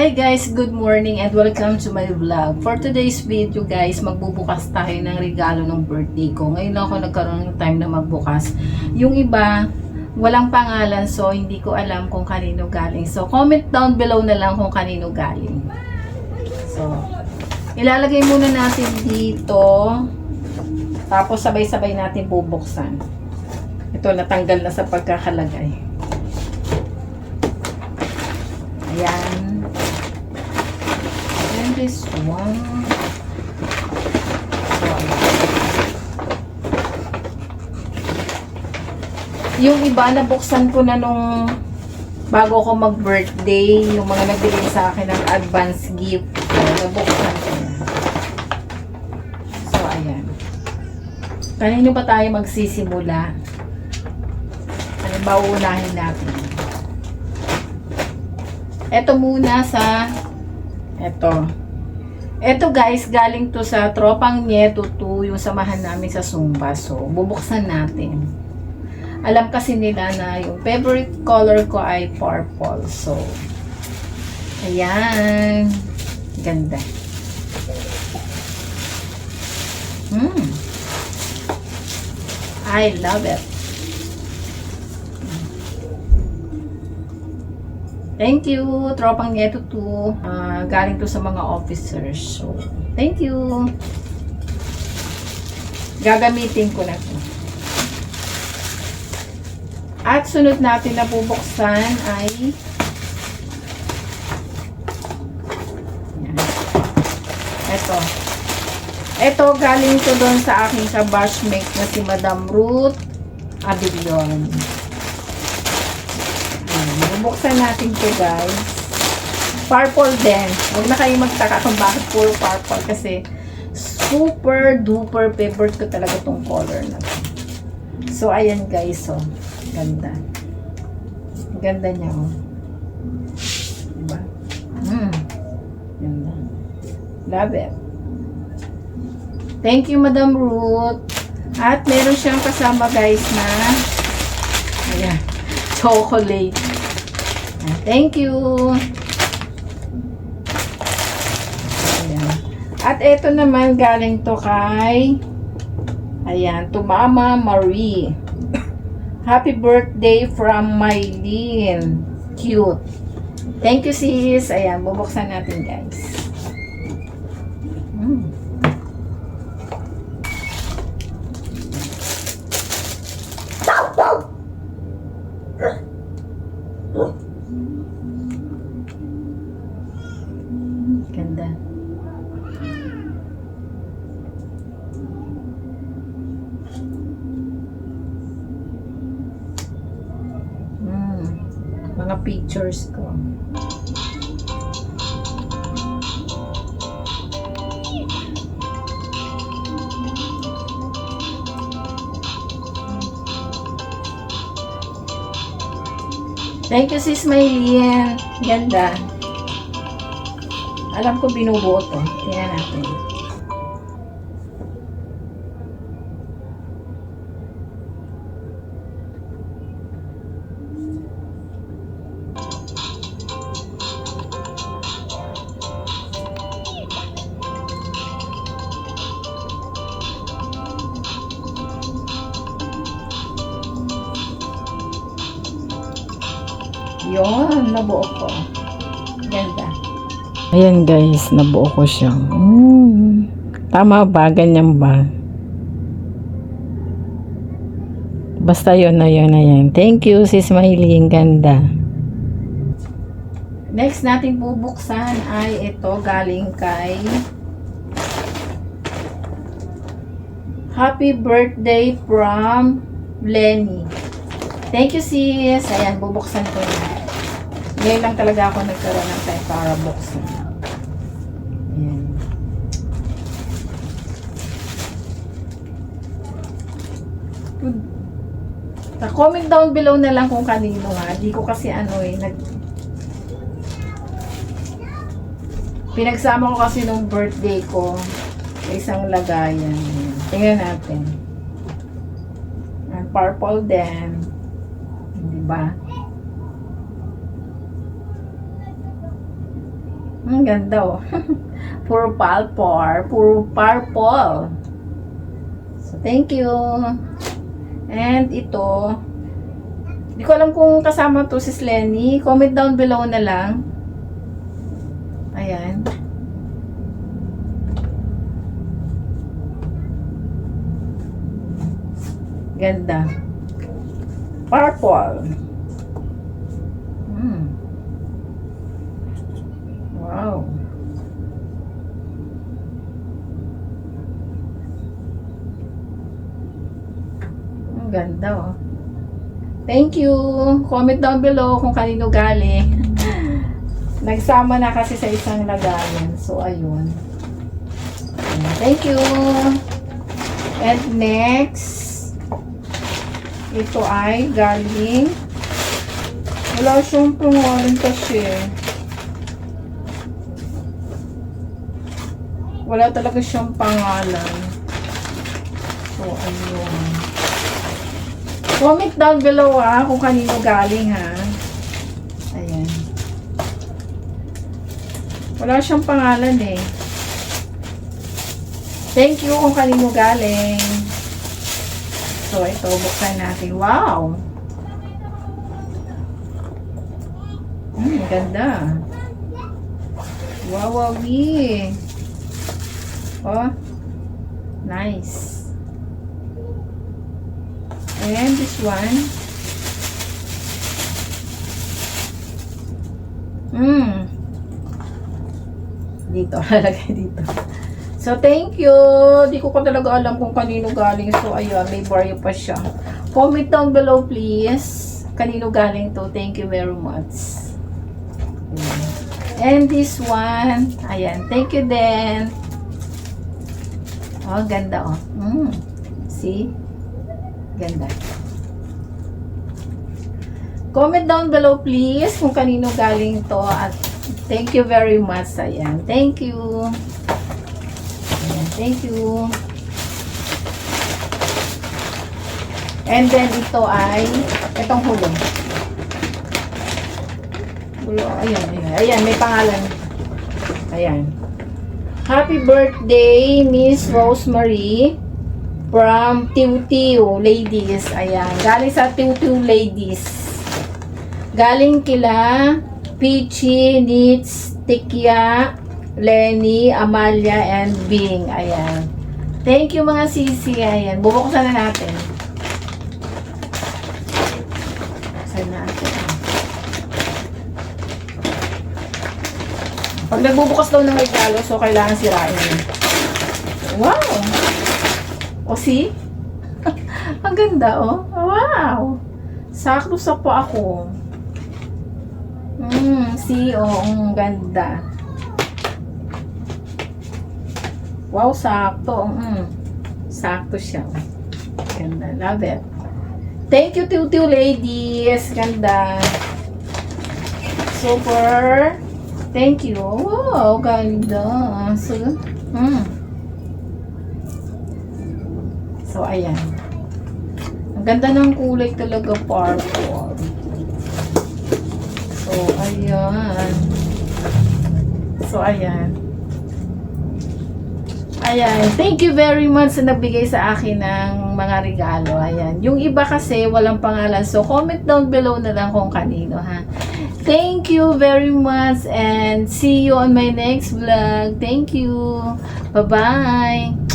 Hi guys, good morning and welcome to my vlog. For today's video guys, magbubukas tayo ng regalo ng birthday ko. Ngayon ako nagkaroon ng time na magbukas. Yung iba, walang pangalan, so hindi ko alam kung kanino galing. So comment down below na lang kung kanino galing. So, ilalagay muna natin dito. Tapos sabay-sabay natin bubuksan. Ito natanggal na sa pagkakalagay. Ayan. And this one. Yung iba, nabuksan ko na nung bago ko mag-birthday. Yung mga nagbigay sa akin ng advance gift. Nabuksan ko na. So, ayan. Kanino pa tayo magsisimula? Ano ba uunahin natin? Ito muna sa Ito guys, galing to sa Tropang Nieto 2, yung samahan namin sa Zumba. So, bubuksan natin. Alam kasi nila na yung favorite color ko ay purple. So, ayan. Ganda. I love it. Thank you, Tropang Nieto 2. Galing to sa mga officers. So, thank you. Gagamitin ko na to. At sunod natin na bubuksan ay ito. Ito, galing to doon sa aking kabashmate na si Madam Ruth Abilion. Buksan natin to guys. Purple din. Huwag na kayo magtaka kung bakit puro purple kasi super duper favorite ko talaga tong color na to. So ayan guys, oh. Ganda. Ganda niya, oh. Diba? Ganda. Love it. Thank you, Madam Ruth. At meron siyang kasama guys na ayan, chocolate. Thank you. Ayan. At ito naman galing to kay ayan, to Mama Marie. Happy birthday from Mylene. Cute. Thank you sis. Ayan, bubuksan natin guys. Ganda. Mga pictures ko. Thank you sis Maylene. Ganda. Alam ko binubuo to. Tingnan natin. Yun, nabuo ko. Ganda. Ayan guys, nabuo ko siya. Tama ba? Ganyan ba? Basta yun na yun na yan. Thank you, sis Maylene. Ganda. Next natin bubuksan ay ito galing kay Happy birthday from Lenny. Thank you sis. Ayan, bubuksan ko na. Ngayon lang talaga ako nagkaroon ng time para buksan. Ayan. Comment down below na lang kung kanino ha. Di ko kasi pinagsama ko kasi nung birthday ko sa isang lagayan. Tingnan natin. And purple din. Diba? Ang ganda oh. Puro purple. Puro purple. So, thank you. And ito, di ko alam kung kasama to si Lenny. Comment down below na lang. Ayan. Ganda. Purple. Wow. Ang ganda oh. Thank you. Comment down below kung kanino galing. Nagsama na kasi sa isang lagayan. So, ayun. Thank you. And next, ito ay galing. Wala siyang pangalan kasi. Wala talaga siyang pangalan. So, ayun. Comment down below kung kanino galing Ayan. Wala siyang pangalan eh. Thank you kung kanino galing. So, ito, buksan natin. Wow! Ganda. Wow, wawi. Oh, nice. And this one. Dito, lalagay dito. So, thank you. Di ko talaga alam kung kanino galing. So, ayun, may baryo pa siya. Comment down below, please. Kanino galing to. Thank you very much. And this one. Ayan, thank you din. Oh, ganda oh. See? Ganda. Comment down below, please, kung kanino galing to. At thank you very much. Ayan, thank you. Thank you. And then ito ay itong hulong. Ayan, ayan, may pangalan. Ayan. Happy birthday, Miss Rosemary from Tiw-Tiw Ladies. Ayan, galing sa Tiw-Tiw Ladies. Galing kila Peachy, Nits, Tikya, Lenny, Amalia, and Bing. Ayan. Thank you mga sisi. Ayan. Bubuksan na natin. Bubuksan natin. Pag nagbubukas daw ng regalo, so kailangan sirain. Wow! O see? Ang ganda oh. Wow! Sakto sa pa ako. See oh. Ang ganda. Wow, sakto. Sakto siya. Ganda. Love it. Thank you, Tiw-Tiw Ladies. Ganda. Super. Thank you. Wow, ganda. So, ayan. Ang ganda ng kulay talaga, purple. So, ayan. So, ayan. Ayan, thank you very much sa nagbigay sa akin ng mga regalo. Ayan, yung iba kasi walang pangalan. So, comment down below na lang kung kanino, Thank you very much and see you on my next vlog. Thank you. Bye-bye.